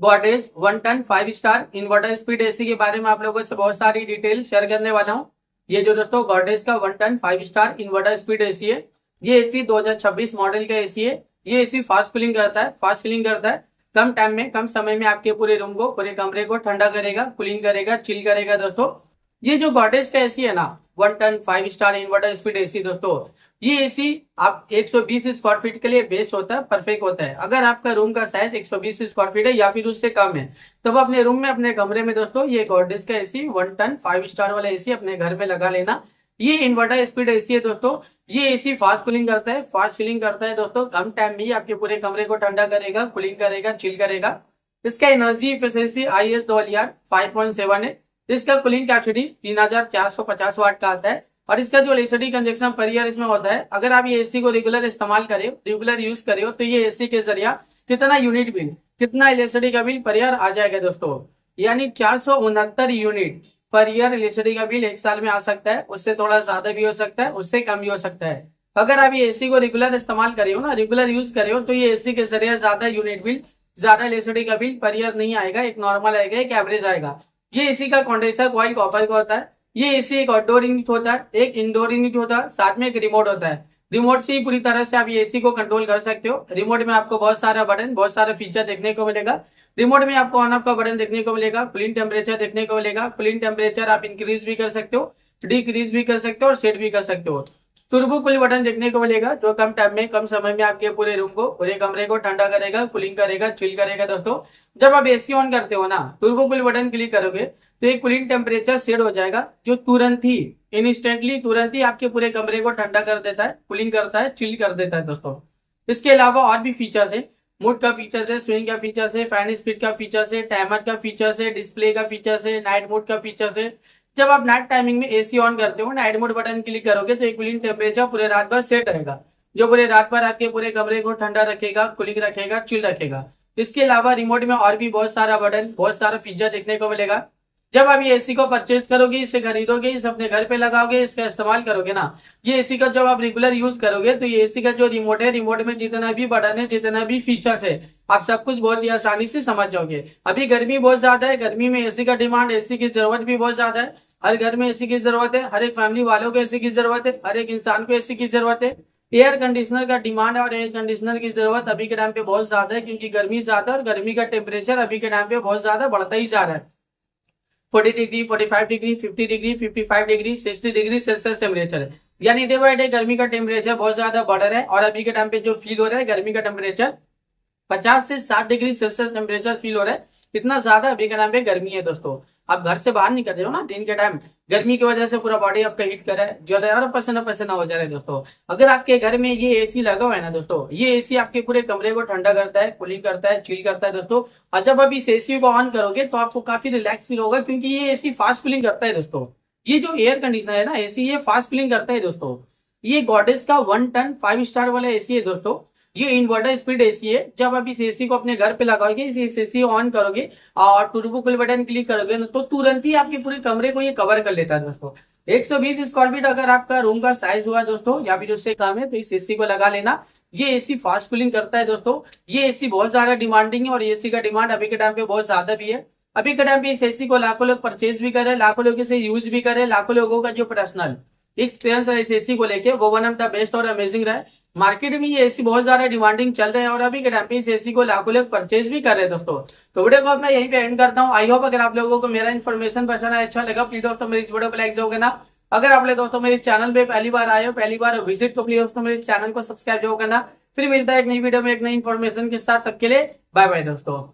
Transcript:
Godrej 1 ton 5 star inverter speed AC के बारे में आप लोगों से बहुत सारी डिटेल शेयर करने वाला हूँ। ये जो दोस्तों गॉडरेज का 1 ton 5 star inverter speed AC है। ये एसी 2026 मॉडल का एसी है। ये एसी फास्ट कूलिंग करता है। कम टाइम में, कम समय में आपके पूरे रूम को, पूरे कमरे को ठंडा करेगा, कूलिंग करेगा, चिल करेगा दोस्तों। ये जो गॉडरेज का एसी है ना, 1 ton 5 star inverter speed AC दोस्तों, ये एसी आप 120 स्क्वायर फीट के लिए बेस्ट होता है, परफेक्ट होता है। अगर आपका रूम का साइज 120 स्क्वायर फीट है या फिर उससे कम है, तब अपने रूम में, अपने कमरे में दोस्तों ये गॉडरेज का एसी 1 टन 5 स्टार वाला एसी अपने घर पे लगा लेना। ये इन्वर्टर स्पीड एसी है दोस्तों। ये एसी फास्ट कूलिंग करता है, फास्ट चिलिंग करता है दोस्तों। कम टाइम में ही आपके पूरे कमरे को ठंडा करेगा, कूलिंग करेगा, चिल करेगा। इसका एनर्जी एफिशिएंसी IS 2000 5.7 है। इसका कूलिंग कैपेसिटी 3450 वाट का आता है। और इसका जो एलईडी कंजक्शन पर ईयर इसमें होता है, अगर आप ये एसी को रेगुलर इस्तेमाल करे, रेगुलर यूज करे हो, तो ये एसी के जरिए कितना यूनिट बिल, कितना एलईडी का बिल पर ईयर आ जाएगा दोस्तों, यानी 469 यूनिट पर ईयर एलईडी का बिल एक साल में आ सकता है। उससे थोड़ा ज्यादा भी हो सकता है, उससे कम भी हो सकता है। अगर आप ये एसी को रेगुलर इस्तेमाल करे हो ना, रेगुलर यूज करे हो, तो ये एसी के जरिए ज्यादा यूनिट बिल, ज्यादा एलईडी का बिल पर ईयर नहीं आएगा। एक नॉर्मल आएगा, एक एवरेज आएगा। ये एसी का कंडेंसर कॉइल कॉपर का होता है। ये एसी एक आउटडोर यूनिट होता है, एक इंडोर यूनिट होता है, साथ में एक रिमोट होता है। रिमोट से ही पूरी तरह से आप ये एसी को कंट्रोल कर सकते हो। रिमोट में आपको बहुत सारा बटन, बहुत सारा फीचर देखने को मिलेगा। रिमोट में आपको ऑन ऑफ का बटन देखने को मिलेगा, कूलिंग टेम्परेचर देखने को मिलेगा। कूलिंग टेम्परेचर आप इंक्रीज भी कर सकते हो, डिक्रीज भी कर सकते हो और सेट भी कर सकते हो। टर्बो कूल बटन देखने को मिलेगा, जो कम टाइम में, कम समय में आपके पूरे रूम को, पूरे कमरे को ठंडा करेगा, कूलिंग करेगा, चिल करेगा दोस्तों। जब आप एसी ऑन करते हो ना, टर्बो कूल बटन क्लिक करोगे तो एक कूलिंग टेम्परेचर सेट हो जाएगा, जो तुरंत ही, इंस्टेंटली, तुरंत ही आपके पूरे कमरे को ठंडा कर देता है, कूलिंग करता है, चिल कर देता है दोस्तों। इसके अलावा और भी फीचर्स है। मूड का फीचर्स है, स्विंग का फीचर्स है, फैन स्पीड का फीचर्स है, टाइमर का फीचर्स है, डिस्प्ले का फीचर्स है, नाइट मोड का फीचर्स है। जब आप नाइट टाइमिंग में एसी ऑन करते हो, नाइट मोड बटन क्लिक करोगे तो एक कूलिंग टेम्परेचर पूरे रात भर सेट रहेगा, जो पूरे रात भर आपके पूरे कमरे को ठंडा रखेगा, कूलिंग रखेगा, चिल रखेगा। इसके अलावा रिमोट में और भी बहुत सारा बटन, बहुत सारा फीचर देखने को मिलेगा। जब आप ये एसी को परचेज करोगे, इसे खरीदोगे, इसे अपने घर पे लगाओगे, इसका इस्तेमाल करोगे ना, ये एसी का जब आप रेगुलर यूज करोगे, तो ये एसी का जो रिमोट है, रिमोट में जितना भी बटन है, जितना भी फीचर्स है, आप सब कुछ बहुत ही आसानी से समझ जाओगे। अभी गर्मी बहुत ज्यादा है, गर्मी में एसी का डिमांड, एसी की जरूरत भी बहुत ज्यादा है। हर घर में एसी की जरूरत है, हर एक फैमिली वालों को एसी की जरूरत है, हर एक इंसान को एसी की जरूरत है। एयर कंडीशनर का डिमांड और एयर कंडीशनर की जरूरत अभी के टाइम पे बहुत ज्यादा है, क्योंकि गर्मी ज्यादा है और गर्मी का टेम्परेचर अभी के टाइम पे बहुत ज्यादा बढ़ता ही जा रहा है। 40 degree, 45 degree, 50 degree, 55 degree, 60 degree Celsius temperature है, यानी डे बाय डे गर्मी का टेम्परेचर बहुत ज्यादा बढ़ रहा है। और अभी के टाइम पे जो फील हो रहा है, गर्मी का टेम्परेचर 50 से 60 डिग्री सेल्सियस टेम्परेचर फील हो रहा है। इतना ज्यादा अभी के टाइम पे गर्मी है दोस्तों। आप घर से बाहर निकल रहे हो ना दिन के टाइम, गर्मी की वजह से पूरा बॉडी आपका हीट कर रहा है, जल रहा है और पसीना पसीना हो जा रहा है दोस्तों। अगर आपके घर में ये एसी लगा हुआ है ना दोस्तों, ये एसी आपके पूरे कमरे को ठंडा करता है, कूलिंग करता है, चिल करता है दोस्तों। और जब आप इस एसी को ऑन करोगे तो आपको काफी रिलैक्स फील होगा, क्योंकि ये एसी फास्ट कूलिंग करता है दोस्तों। ये जो एयर कंडीशनर है ना एसी, ये फास्ट कूलिंग करता है दोस्तों। ये गॉडरेज का 1 टन 5 स्टार वाला एसी है दोस्तों। ये इन्वर्टर स्पीड एसी है। जब आप इस एसी को अपने घर पे लगाओगे, इस एसी को ऑन करोगे और टर्बो कूल बटन क्लिक करोगे ना, तो तुरंत ही आपके पूरे कमरे को ये कवर कर लेता है दोस्तों। 120 स्क्वायर फीट अगर आपका रूम का साइज हुआ दोस्तों, या फिर उससे कम है, तो इस एसी को लगा लेना। ये एसी फास्ट कूलिंग करता है दोस्तों। ये एसी बहुत ज्यादा डिमांडिंग है और एसी का डिमांड अभी के टाइम पे बहुत ज्यादा भी है। अभी के टाइम पे इस एसी को लाखों लोग परचेज भी करे, लाखों लोग इसे यूज भी करे, लाखों लोगों का जो पर्सनल एक्सपीरियंस है इस एसी को लेके, वो वन ऑफ द बेस्ट और अमेजिंग रहा है। मार्केट में ये एसी बहुत ज्यादा डिमांडिंग चल रहा है और अभी के टाइम पे इस एसी को लाखों लोग परचेज भी कर रहे हैं दोस्तों। तो वीडियो को मैं यहीं पे एंड करता हूँ। आई होप अगर आप लोगों को मेरा इन्फॉर्मेशन पसंद आया, अच्छा लगा, प्लीज दोस्तों मेरी इस वीडियो को लाइक जरूर करना। अगर आप लोग दोस्तों मेरे चैनल पे पहली बार आए हो, पहली बार विजिट, तो प्लीज दोस्तों मेरे चैनल को सब्सक्राइब जरूर करना। फिर मिलता है एक नई वीडियो में एक नई इन्फॉर्मेशन के साथ। तब के लिए बाय बाय दोस्तों।